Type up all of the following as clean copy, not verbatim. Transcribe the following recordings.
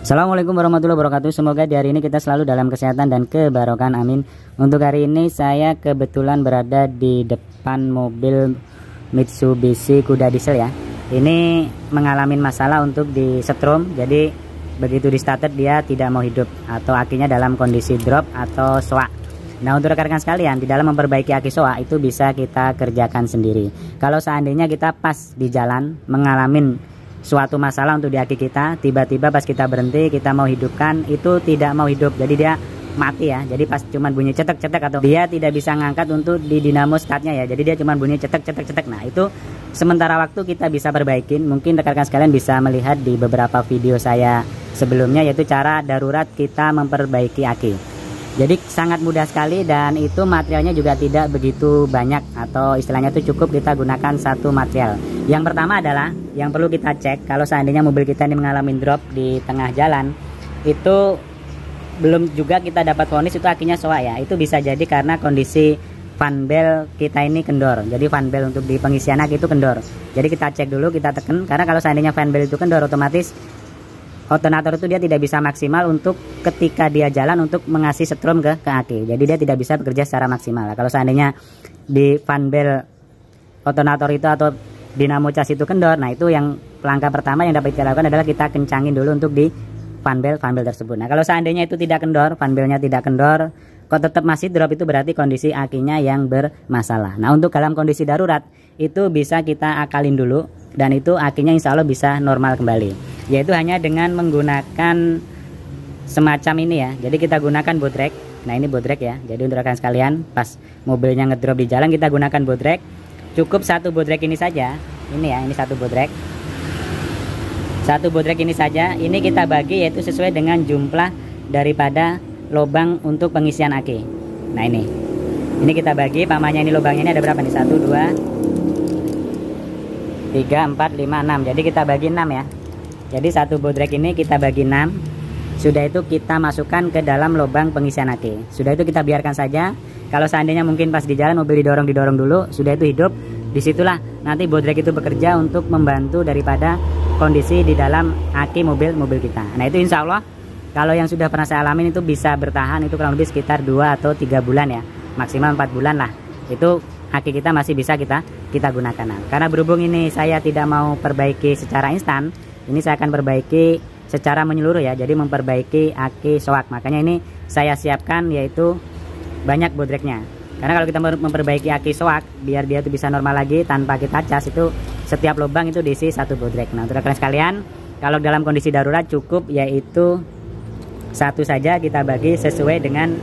Assalamualaikum warahmatullahi wabarakatuh. Semoga di hari ini kita selalu dalam kesehatan dan kebarokan, amin. Untuk hari ini saya kebetulan berada di depan mobil Mitsubishi Kuda Diesel ya. Ini mengalami masalah untuk di setrum, jadi begitu di starter dia tidak mau hidup atau akinya dalam kondisi drop atau soak. Nah, untuk rekan-rekan sekalian, di dalam memperbaiki aki soak itu bisa kita kerjakan sendiri. Kalau seandainya kita pas di jalan mengalami suatu masalah untuk di aki kita, tiba-tiba pas kita berhenti kita mau hidupkan itu tidak mau hidup, jadi dia mati ya. Jadi pas cuman bunyi cetek-cetek atau dia tidak bisa ngangkat untuk di dinamo startnya ya, jadi dia cuman bunyi cetek-cetek. Nah, itu sementara waktu kita bisa perbaikin. Mungkin rekan-rekan sekalian bisa melihat di beberapa video saya sebelumnya, yaitu cara darurat kita memperbaiki aki. Jadi sangat mudah sekali dan itu materialnya juga tidak begitu banyak, atau istilahnya itu cukup kita gunakan satu material. Yang pertama adalah yang perlu kita cek, kalau seandainya mobil kita ini mengalami drop di tengah jalan, itu belum juga kita dapat vonis itu akinya soak ya. Itu bisa jadi karena kondisi fan bel kita ini kendor. Jadi fan bel untuk di pengisian aki itu kendor. Jadi kita cek dulu, kita tekan, karena kalau seandainya fan bel itu kendor, otomatis alternator itu dia tidak bisa maksimal untuk ketika dia jalan untuk mengasih setrum ke aki. Jadi dia tidak bisa bekerja secara maksimal. Kalau seandainya di fan bel alternator itu atau dinamo cas itu kendor, nah itu yang langkah pertama yang dapat kita lakukan adalah kita kencangin dulu untuk di fan bel tersebut. Nah, kalau seandainya itu tidak kendor, fan belnya tidak kendor, kok tetap masih drop, itu berarti kondisi akinya yang bermasalah. Nah, untuk dalam kondisi darurat itu bisa kita akalin dulu, dan itu akinya insya Allah bisa normal kembali, yaitu hanya dengan menggunakan semacam ini ya. Jadi kita gunakan bodrek. Nah, ini bodrek ya. Jadi untuk rekan sekalian, pas mobilnya ngedrop di jalan kita gunakan bodrek. Cukup satu bodrek ini saja. Ini ya, ini satu bodrek. Satu bodrek ini saja. Ini kita bagi yaitu sesuai dengan jumlah daripada lubang untuk pengisian aki. Nah, ini kita bagi, pamannya ini lubangnya ini ada berapa nih? 1, 2, 3, 4, 5, 6. Jadi kita bagi 6 ya. Jadi satu bodrek ini kita bagi 6. Sudah itu kita masukkan ke dalam lubang pengisian aki. Sudah itu kita biarkan saja. Kalau seandainya mungkin pas di jalan mobil didorong dulu, sudah itu hidup, disitulah nanti bodrek itu bekerja untuk membantu daripada kondisi di dalam aki mobil kita. Nah, itu insya Allah kalau yang sudah pernah saya alamin itu bisa bertahan itu kurang lebih sekitar 2 atau 3 bulan ya, maksimal 4 bulan lah. Itu aki kita masih bisa kita gunakan. Nah, karena berhubung ini saya tidak mau perbaiki secara instan, ini saya akan perbaiki secara menyeluruh ya. Jadi memperbaiki aki soak. Makanya ini saya siapkan yaitu banyak bodreknya. Karena kalau kita memperbaiki aki soak biar dia itu bisa normal lagi tanpa kita cas, itu setiap lubang itu diisi satu bodrek. Nah, untuk rekan sekalian, kalau dalam kondisi darurat cukup yaitu satu saja kita bagi sesuai dengan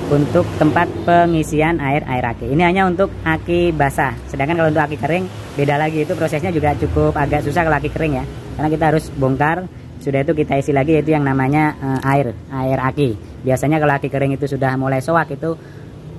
untuk tempat pengisian air aki. Ini hanya untuk aki basah. Sedangkan kalau untuk aki kering beda lagi, itu prosesnya juga cukup agak susah kalau aki kering ya. Karena kita harus bongkar, sudah itu kita isi lagi yaitu yang namanya air aki. Biasanya kalau aki kering itu sudah mulai soak, itu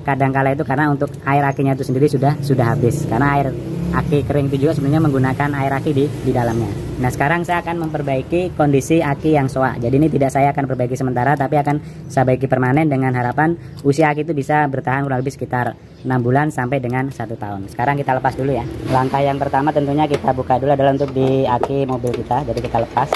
kadangkala itu karena untuk air akinya itu sendiri sudah habis. Karena air aki kering itu juga sebenarnya menggunakan air aki di dalamnya. Nah, sekarang saya akan memperbaiki kondisi aki yang soak. Jadi ini tidak saya akan perbaiki sementara, tapi akan saya perbaiki permanen dengan harapan usia aki itu bisa bertahan kurang lebih sekitar 6 bulan sampai dengan 1 tahun. Sekarang kita lepas dulu ya. Langkah yang pertama tentunya kita buka dulu adalah untuk di aki mobil kita. Jadi kita lepas.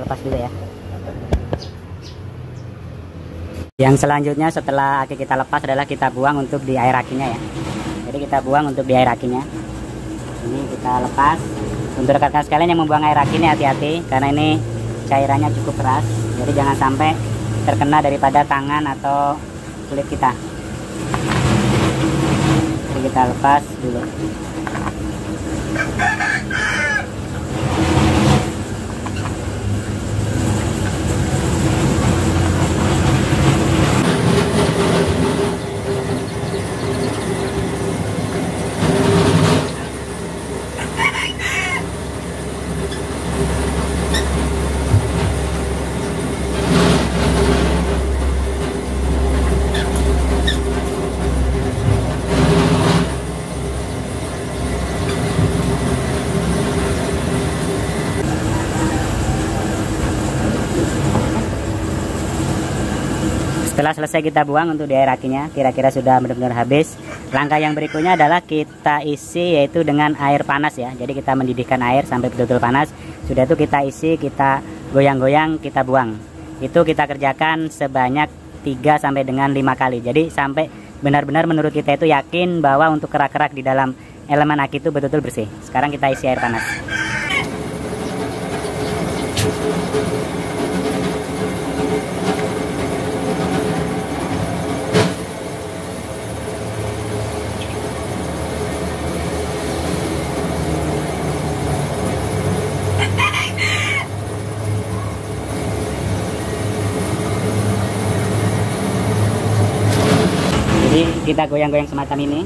Lepas dulu ya. Yang selanjutnya setelah aki kita lepas adalah kita buang untuk di air akinya ya. Jadi kita buang untuk di air akinya. Ini kita lepas. Untuk rekan-rekan sekalian yang membuang air aki ini hati-hati, karena ini cairannya cukup keras. Jadi jangan sampai terkena daripada tangan atau kulit kita. Jadi kita lepas dulu. Setelah selesai kita buang untuk di air akinya, kira-kira sudah benar-benar habis. Langkah yang berikutnya adalah kita isi, yaitu dengan air panas ya. Jadi kita mendidihkan air sampai betul-betul panas. Sudah itu kita isi, kita goyang-goyang, kita buang. Itu kita kerjakan sebanyak 3 sampai dengan 5 kali. Jadi sampai benar-benar menurut kita itu yakin bahwa untuk kerak-kerak di dalam elemen aki itu betul-betul bersih. Sekarang kita isi air panas. Jadi kita goyang-goyang semacam ini.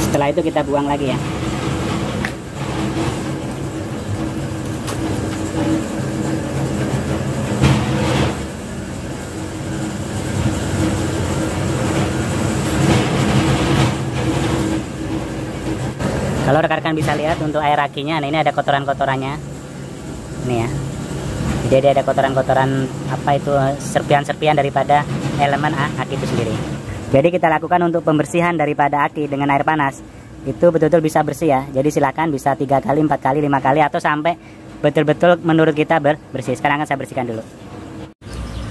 Setelah itu kita buang lagi ya. Kalau rekan-rekan bisa lihat untuk air akinya, nah ini ada kotoran-kotorannya. Ini ya. Jadi ada kotoran-kotoran apa itu, serpian-serpian daripada elemen aki itu sendiri. Jadi kita lakukan untuk pembersihan daripada aki dengan air panas. Itu betul-betul bisa bersih ya. Jadi silakan bisa 3 kali, 4 kali, 5 kali atau sampai betul-betul menurut kita bersih. Sekarang akan saya bersihkan dulu.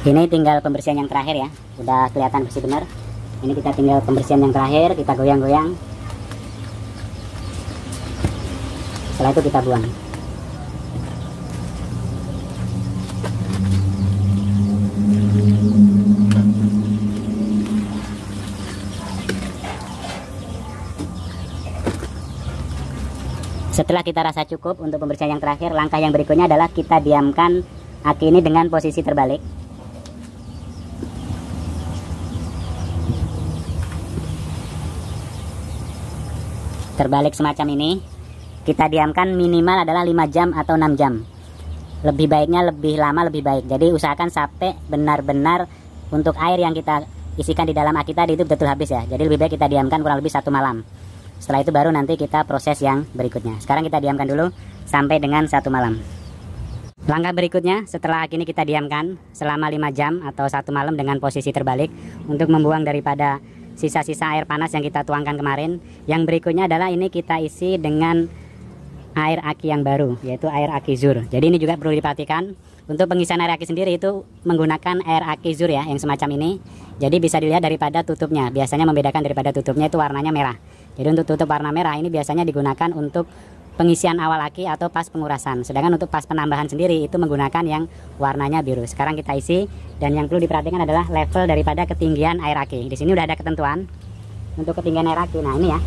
Ini tinggal pembersihan yang terakhir ya. Udah kelihatan bersih benar. Ini kita tinggal pembersihan yang terakhir, kita goyang-goyang. Setelah itu kita buang. Setelah kita rasa cukup untuk pembersihan yang terakhir, langkah yang berikutnya adalah kita diamkan aki ini dengan posisi terbalik. Terbalik semacam ini. Kita diamkan minimal adalah 5 jam atau 6 jam. Lebih baiknya lebih lama lebih baik. Jadi usahakan sampai benar-benar untuk air yang kita isikan di dalam aki tadi itu betul habis ya. Jadi lebih baik kita diamkan kurang lebih 1 malam. Setelah itu baru nanti kita proses yang berikutnya. Sekarang kita diamkan dulu sampai dengan 1 malam. Langkah berikutnya, setelah aki ini kita diamkan selama 5 jam atau 1 malam dengan posisi terbalik untuk membuang daripada sisa-sisa air panas yang kita tuangkan kemarin. Yang berikutnya adalah ini kita isi dengan air aki yang baru, yaitu air aki zur. Jadi ini juga perlu diperhatikan. Untuk pengisian air aki sendiri itu menggunakan air aki zur ya, yang semacam ini. Jadi bisa dilihat daripada tutupnya. Biasanya membedakan daripada tutupnya itu warnanya merah. Jadi untuk tutup warna merah ini biasanya digunakan untuk pengisian awal aki atau pas pengurasan. Sedangkan untuk pas penambahan sendiri itu menggunakan yang warnanya biru. Sekarang kita isi, dan yang perlu diperhatikan adalah level daripada ketinggian air aki. Di sini udah ada ketentuan untuk ketinggian air aki. Nah ini ya.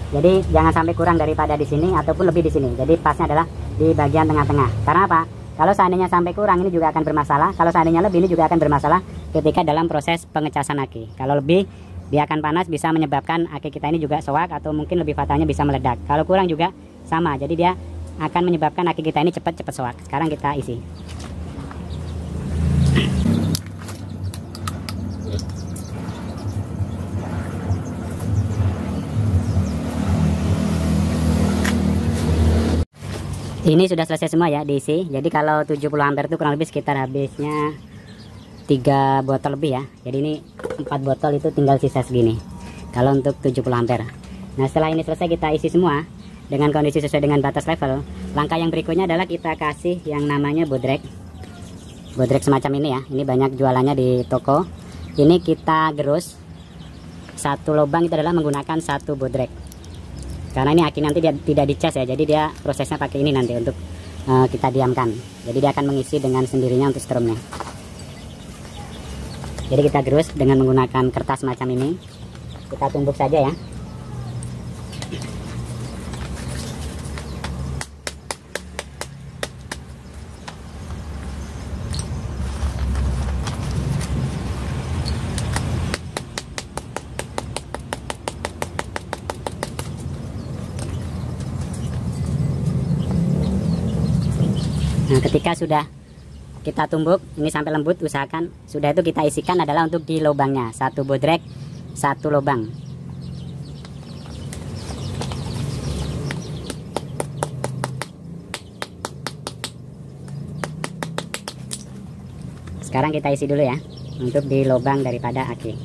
Jadi jangan sampai kurang daripada di sini ataupun lebih di sini. Jadi pasnya adalah di bagian tengah-tengah. Karena apa? Kalau seandainya sampai kurang ini juga akan bermasalah. Kalau seandainya lebih ini juga akan bermasalah ketika dalam proses pengecasan aki. Kalau lebih dia akan panas, bisa menyebabkan aki kita ini juga soak atau mungkin lebih fatalnya bisa meledak. Kalau kurang juga sama, jadi dia akan menyebabkan aki kita ini cepat soak. Sekarang kita isi. Ini sudah selesai semua ya diisi. Jadi kalau 70 ampere itu kurang lebih sekitar habisnya 3 botol lebih ya. Jadi ini 4 botol itu tinggal sisa segini kalau untuk 70 ampere. Nah setelah ini selesai kita isi semua dengan kondisi sesuai dengan batas level. Langkah yang berikutnya adalah kita kasih yang namanya bodrek semacam ini ya. Ini banyak jualannya di toko. Ini kita gerus. 1 lubang itu adalah menggunakan 1 bodrek. Karena ini aki nanti dia tidak dicas ya, jadi dia prosesnya pakai ini nanti untuk kita diamkan. Jadi dia akan mengisi dengan sendirinya untuk strumnya. Jadi kita gerus dengan menggunakan kertas macam ini. Kita tumbuk saja ya. Nah, ketika sudah kita tumbuk ini sampai lembut, usahakan sudah itu kita isikan adalah untuk di lubangnya. 1 bodrek 1 lubang. Sekarang kita isi dulu ya untuk di lubang daripada aki.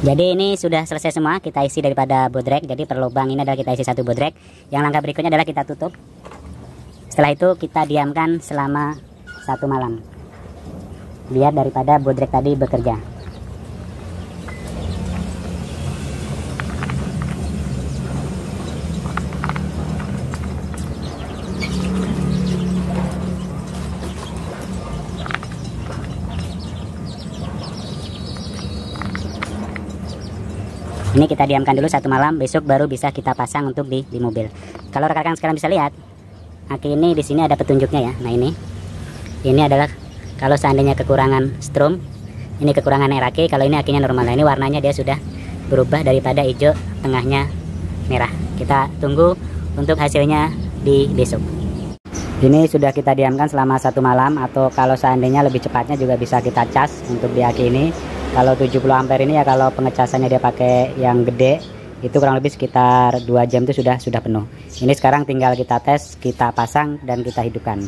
Jadi ini sudah selesai semua, kita isi daripada bodrek. Jadi per lubang ini adalah kita isi 1 bodrek. Yang langkah berikutnya adalah kita tutup. Setelah itu kita diamkan selama 1 malam, biar daripada bodrek tadi bekerja. Ini kita diamkan dulu 1 malam, besok baru bisa kita pasang untuk di mobil. Kalau rekan-rekan sekarang bisa lihat, aki ini di sini ada petunjuknya ya. Nah ini adalah kalau seandainya kekurangan strom, ini kekurangan air aki. Kalau ini akinya normal, nah ini warnanya dia sudah berubah daripada hijau, tengahnya merah. Kita tunggu untuk hasilnya di besok. Ini sudah kita diamkan selama 1 malam, atau kalau seandainya lebih cepatnya juga bisa kita cas untuk di aki ini. Kalau 70 ampere ini ya, kalau pengecasannya dia pakai yang gede itu kurang lebih sekitar 2 jam itu sudah penuh. Ini sekarang tinggal kita tes, kita pasang dan kita hidupkan.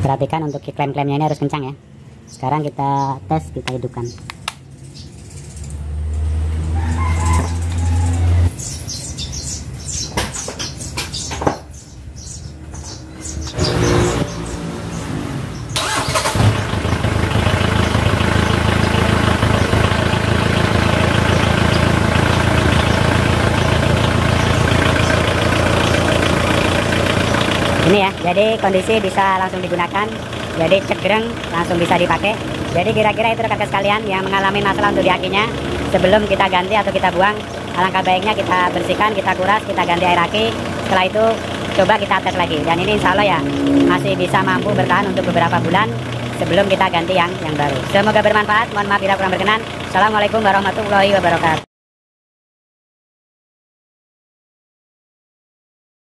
Perhatikan untuk klem-klemnya ini harus kencang ya. Sekarang kita tes, kita hidupkan. Ini ya, jadi kondisi bisa langsung digunakan, jadi cegreng langsung bisa dipakai. Jadi kira-kira itu rekan-rekan sekalian yang mengalami masalah untuk di akinya, sebelum kita ganti atau kita buang, alangkah baiknya kita bersihkan, kita kuras, kita ganti air aki. Setelah itu coba kita tes lagi, dan ini insya Allah ya masih bisa mampu bertahan untuk beberapa bulan sebelum kita ganti yang baru. Semoga bermanfaat, mohon maaf bila kurang berkenan. Assalamualaikum warahmatullahi wabarakatuh.